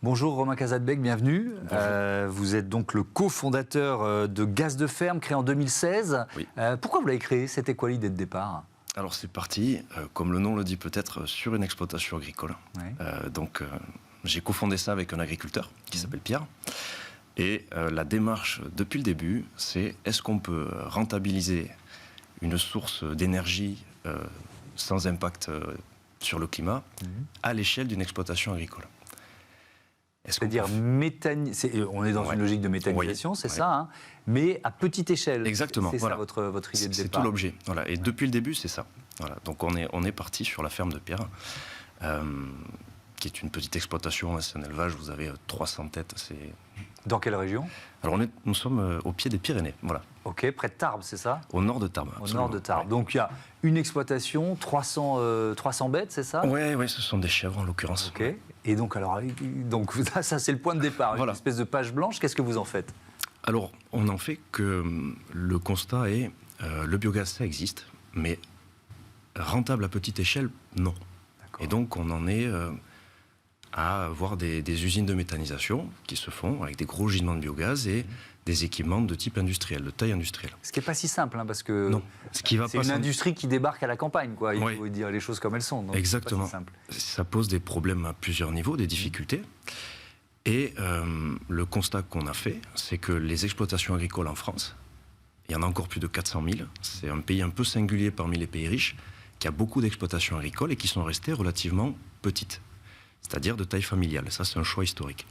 Bonjour Romain Casadbec, bienvenue. Vous êtes donc le cofondateur de Gaz de Ferme, créé en 2016. Oui. Pourquoi vous l'avez créé? C'était quoi l'idée de départ? Alors c'est parti, comme le nom le dit peut-être, sur une exploitation agricole. Ouais. J'ai cofondé ça avec un agriculteur qui s'appelle Pierre. Et la démarche depuis le début, c'est est-ce qu'on peut rentabiliser une source d'énergie sans impact sur le climat à l'échelle d'une exploitation agricole. C'est-à-dire, on est dans une logique de méthanisation, c'est ça, hein, mais à petite échelle. Exactement. C'est voilà. ça votre idée de départ. C'est tout l'objet. Voilà. Et depuis le début, c'est ça. Voilà. Donc on est parti sur la ferme de Pierre, qui est une petite exploitation, c'est un élevage, vous avez 300 têtes. Dans quelle région? Alors nous sommes au pied des Pyrénées, voilà. Ok, près de Tarbes, c'est ça? Au nord de Tarbes. Au nord de Tarbes. Ouais. Donc il y a une exploitation, 300 bêtes, c'est ça? Oui, ce sont des chèvres en l'occurrence. Ok. Et donc ça c'est le point de départ, voilà. Une espèce de page blanche. Qu'est-ce que vous en faites? Alors on en fait que le constat est le biogaz ça existe, mais rentable à petite échelle, non. Et donc on en est à avoir des usines de méthanisation qui se font avec des gros gisements de biogaz et des équipements de type industriel, de taille industrielle. Ce qui n'est pas si simple, hein, parce que c'est une industrie qui débarque à la campagne, quoi. Il faut dire les choses comme elles sont. Donc exactement. C'est pas si simple. Ça pose des problèmes à plusieurs niveaux, des difficultés. Et le constat qu'on a fait, c'est que les exploitations agricoles en France, il y en a encore plus de 400 000. C'est un pays un peu singulier parmi les pays riches, qui a beaucoup d'exploitations agricoles et qui sont restées relativement petites, c'est-à-dire de taille familiale. Ça, c'est un choix historique.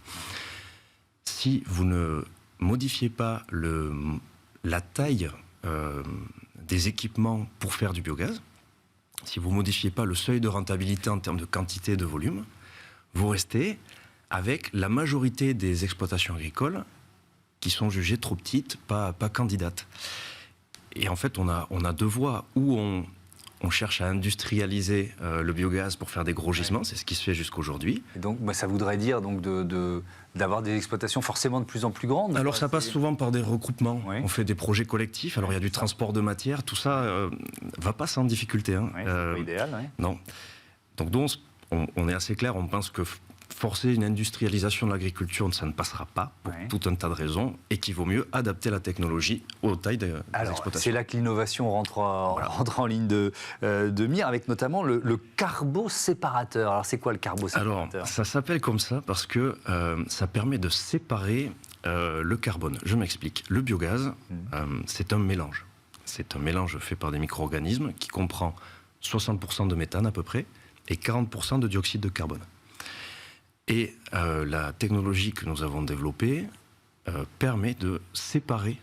Si vous ne modifiez pas la taille des équipements pour faire du biogaz, si vous ne modifiez pas le seuil de rentabilité en termes de quantité et de volume, vous restez avec la majorité des exploitations agricoles qui sont jugées trop petites, pas candidates. Et en fait, on a deux voies. Où on cherche à industrialiser le biogaz pour faire des gros gisements, c'est ce qui se fait jusqu'aujourd'hui. Et donc, ça voudrait dire donc d'avoir des exploitations forcément de plus en plus grandes. Alors ça passe souvent par des regroupements. Oui. On fait des projets collectifs. Alors il y a du transport de matière, tout ça va pas sans difficulté. Hein. Oui, c'est pas idéal. Oui. Non. Donc on est assez clair. On pense que forcer une industrialisation de l'agriculture, ça ne passera pas, pour tout un tas de raisons, et qu'il vaut mieux adapter la technologie aux tailles des exploitations. C'est là que l'innovation rentre en ligne de mire, avec notamment le carboséparateur. Alors, c'est quoi le carboséparateur? Alors, ça s'appelle comme ça parce que ça permet de séparer le carbone. Je m'explique. Le biogaz, c'est un mélange. C'est un mélange fait par des micro-organismes qui comprend 60% de méthane à peu près et 40% de dioxyde de carbone. Et la technologie que nous avons développée permet de séparer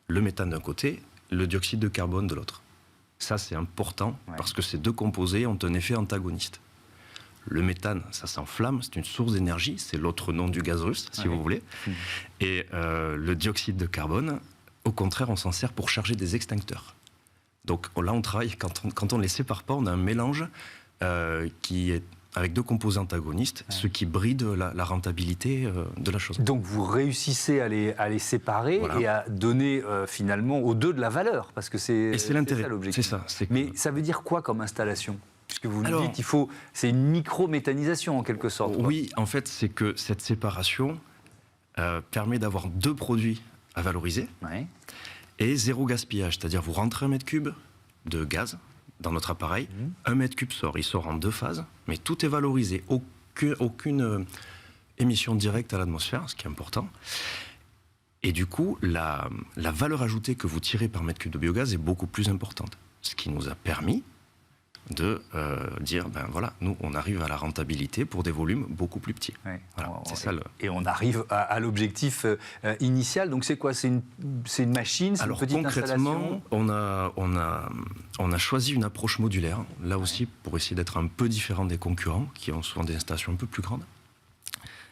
le méthane d'un côté, le dioxyde de carbone de l'autre. Ça, c'est important parce que ces deux composés ont un effet antagoniste. Le méthane, ça s'enflamme, c'est une source d'énergie, c'est l'autre nom du gaz russe, si vous voulez. Et le dioxyde de carbone, au contraire, on s'en sert pour charger des extincteurs. Donc là, on travaille, quand on ne les sépare pas, on a un mélange qui est avec deux composés antagonistes, ce qui bride la rentabilité de la chose. Donc vous réussissez à les séparer et à donner finalement aux deux de la valeur, parce que c'est l'intérêt. Ça l'objectif. C'est ça. Mais ça veut dire quoi comme installation? Puisque vous nous dites, c'est une micro-méthanisation en quelque sorte. Oui, en fait, c'est que cette séparation permet d'avoir deux produits à valoriser et zéro gaspillage. C'est-à-dire vous rentrez 1 mètre cube de gaz dans notre appareil, 1 mètre cube sort. Il sort en 2 phases, mais tout est valorisé. Aucune émission directe à l'atmosphère, ce qui est important. Et du coup, la valeur ajoutée que vous tirez par mètre cube de biogaz est beaucoup plus importante. Ce qui nous a permis de dire, nous, on arrive à la rentabilité pour des volumes beaucoup plus petits. Voilà, c'est ça et on arrive à l'objectif initial. Donc c'est quoi? C'est une machine, c'est une petite installation? Concrètement, on a choisi une approche modulaire, là aussi pour essayer d'être un peu différent des concurrents, qui ont souvent des installations un peu plus grandes.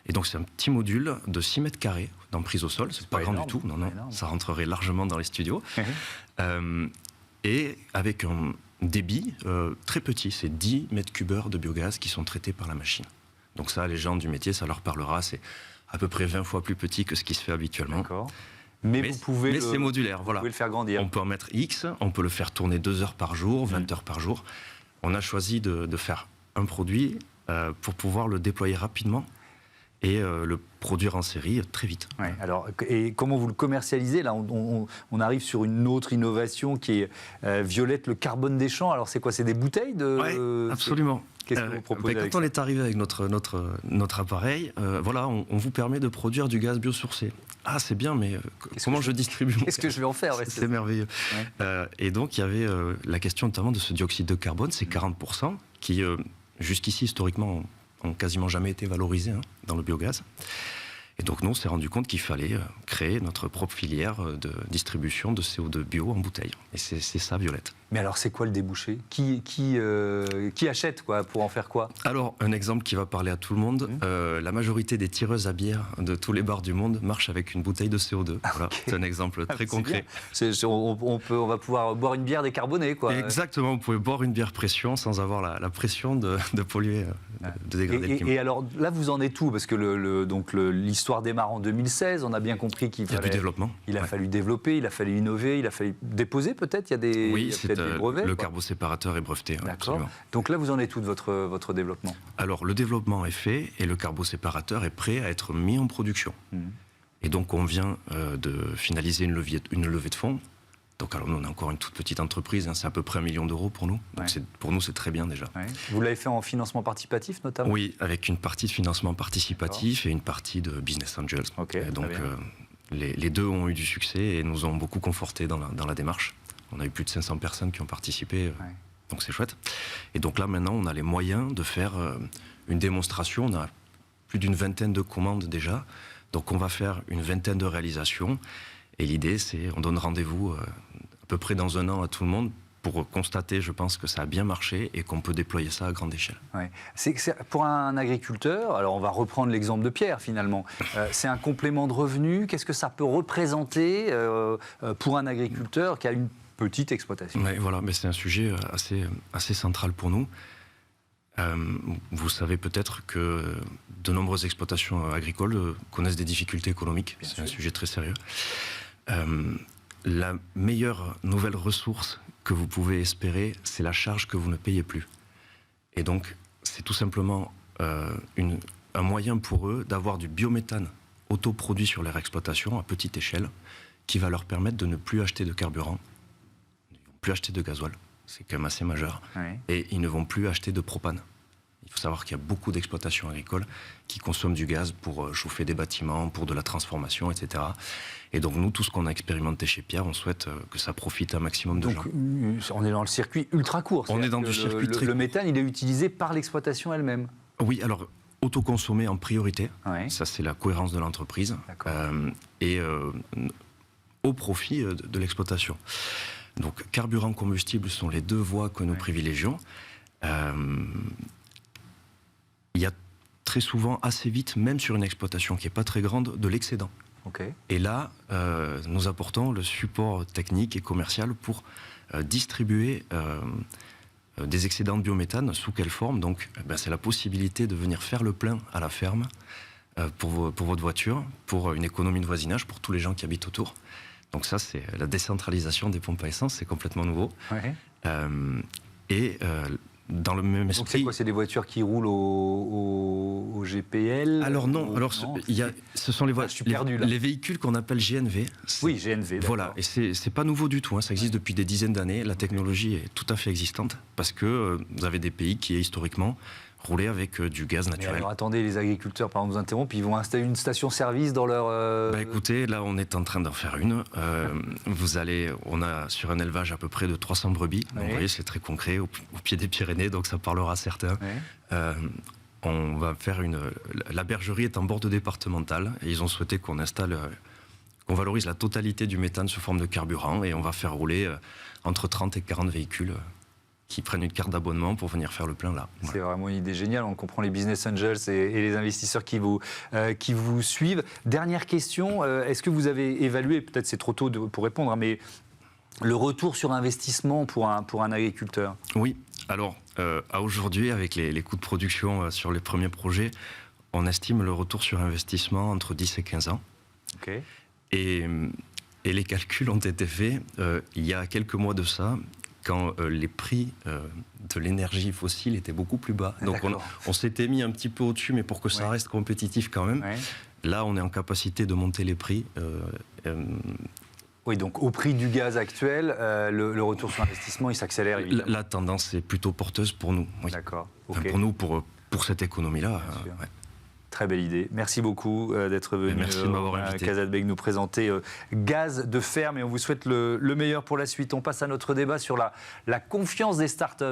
Et donc c'est un petit module de 6 mètres carrés d'emprise au sol, c'est pas grand du tout, non, ça rentrerait largement dans les studios. Et avec un débit très petit, c'est 10 mètres cubeurs de biogaz qui sont traités par la machine. Donc ça, les gens du métier, ça leur parlera, c'est à peu près 20 fois plus petit que ce qui se fait habituellement. D'accord. Mais c'est modulaire, vous pouvez le faire grandir. On peut en mettre X, on peut le faire tourner 2 heures par jour, 20 heures par jour. On a choisi de faire un produit pour pouvoir le déployer rapidement et le produire en série très vite. Ouais, alors, et comment vous le commercialisez? Là, on arrive sur une autre innovation qui est Violette, le carbone des champs. Alors, c'est quoi? C'est des bouteilles Oui, absolument. Qu'est-ce que vous proposez avec quand on ça? est arrivé avec notre appareil, voilà, on vous permet de produire du gaz biosourcé. Ah, c'est bien, mais comment je distribue mon Qu'est-ce que je vais en faire? Ouais, c'est merveilleux. Ouais. Et donc, il y avait la question notamment de ce dioxyde de carbone, c'est 40%, qui, jusqu'ici, historiquement, ont quasiment jamais été valorisés dans le biogaz. Et donc, nous, on s'est rendu compte qu'il fallait créer notre propre filière de distribution de CO2 bio en bouteille. Et c'est ça, Violette. Mais alors, c'est quoi le débouché? Qui achète quoi, pour en faire quoi? Alors, un exemple qui va parler à tout le monde. La majorité des tireuses à bière de tous les bars du monde marchent avec une bouteille de CO2. Voilà, okay. C'est un exemple très concret. On va pouvoir boire une bière décarbonée, quoi. Exactement, vous pouvez boire une bière pression sans avoir la pression de polluer, de dégrader le climat. Et alors, là, vous en êtes où? Parce que l'histoire démarre en 2016, on a bien compris qu'il fallait... Il y a du développement. Il a fallu développer, il a fallu innover, il a fallu déposer peut-être. Il y a des... Oui, des brevets, le carboséparateur est breveté. D'accord. Donc là, vous en êtes où de votre développement? Alors, le développement est fait et le carboséparateur est prêt à être mis en production. Et donc, on vient de finaliser une levée de fonds. Donc, alors, nous, on est encore une toute petite entreprise, c'est à peu près 1 million d'euros pour nous. Donc, pour nous, c'est très bien déjà. Ouais. Vous l'avez fait en financement participatif, notamment? Oui, avec une partie de financement participatif et une partie de business angels. Okay, donc, les deux ont eu du succès et nous ont beaucoup confortés dans la démarche. On a eu plus de 500 personnes qui ont participé, donc c'est chouette. Et donc là, maintenant, on a les moyens de faire une démonstration. On a plus d'une vingtaine de commandes déjà. Donc on va faire une vingtaine de réalisations. Et l'idée, c'est on donne rendez-vous à peu près dans 1 an à tout le monde pour constater, je pense, que ça a bien marché et qu'on peut déployer ça à grande échelle. Ouais. Pour un agriculteur, alors on va reprendre l'exemple de Pierre finalement, c'est un complément de revenu. Qu'est-ce que ça peut représenter pour un agriculteur qui a une petite exploitation? Ouais, voilà, mais c'est un sujet assez central pour nous. Vous savez peut-être que de nombreuses exploitations agricoles connaissent des difficultés économiques. C'est un sujet très sérieux. La meilleure nouvelle ressource que vous pouvez espérer, c'est la charge que vous ne payez plus. Et donc, c'est tout simplement un moyen pour eux d'avoir du biométhane autoproduit sur leur exploitation à petite échelle, qui va leur permettre de ne plus acheter de carburant, ne plus acheter de gasoil, c'est quand même assez majeur, et ils ne vont plus acheter de propane. Il faut savoir qu'il y a beaucoup d'exploitations agricoles qui consomment du gaz pour chauffer des bâtiments, pour de la transformation, etc. Et donc nous, tout ce qu'on a expérimenté chez Pierre, on souhaite que ça profite un maximum de gens. On est dans le circuit ultra court. On est dans du circuit très court. Le méthane, il est utilisé par l'exploitation elle-même. Oui, alors autoconsommé en priorité, ça c'est la cohérence de l'entreprise, et au profit de l'exploitation. Donc carburant, combustible sont les deux voies que nous privilégions. Il y a très souvent, assez vite, même sur une exploitation qui n'est pas très grande, de l'excédent. Et là, nous apportons le support technique et commercial pour distribuer des excédents de biométhane. Sous quelle forme? Donc, c'est la possibilité de venir faire le plein à la ferme pour votre voiture, pour une économie de voisinage, pour tous les gens qui habitent autour. Donc ça, c'est la décentralisation des pompes à essence, c'est complètement nouveau. Dans le même esprit... Donc c'est quoi? C'est des voitures qui roulent au GPL? Alors non, ce sont les véhicules qu'on appelle GNV. Oui, GNV, d'accord. Voilà, et c'est pas nouveau du tout, ça existe depuis des dizaines d'années, la technologie est tout à fait existante, parce que vous avez des pays qui, historiquement, roulaient avec du gaz naturel. Mais alors attendez, les agriculteurs, par exemple, vous interrompent, ils vont installer une station-service dans leur... Écoutez, là on est en train d'en faire une. On a sur un élevage à peu près de 300 brebis, donc vous voyez c'est très concret, au pied des Pyrénées, donc ça parlera à certains. On va faire la bergerie est en bord départemental, et ils ont souhaité qu'on valorise la totalité du méthane sous forme de carburant, et on va faire rouler entre 30 et 40 véhicules qui prennent une carte d'abonnement pour venir faire le plein là. C'est vraiment une idée géniale, on comprend les business angels et les investisseurs qui vous suivent. Dernière question, est-ce que vous avez évalué, peut-être c'est trop tôt pour répondre, mais le retour sur investissement pour un agriculteur? Oui, alors à aujourd'hui, avec les coûts de production sur les premiers projets, on estime le retour sur investissement entre 10 et 15 ans. Et les calculs ont été faits il y a quelques mois de ça, quand les prix de l'énergie fossile était beaucoup plus bas. Donc D'accord. on s'était mis un petit peu au-dessus, mais pour que ça Ouais. reste compétitif quand même. Ouais. Là, on est en capacité de monter les prix. Oui, donc au prix du gaz actuel, le retour sur investissement, il s'accélère évidemment. La tendance est plutôt porteuse pour nous. Oui. D'accord. Enfin, ok. pour nous, pour cette économie-là. sûr. Ouais. Très belle idée. Merci beaucoup d'être venu Merci de m'avoir à invité. Casadbec nous présenter Gaz de ferme et on vous souhaite le meilleur pour la suite. On passe à notre débat sur la confiance des startups.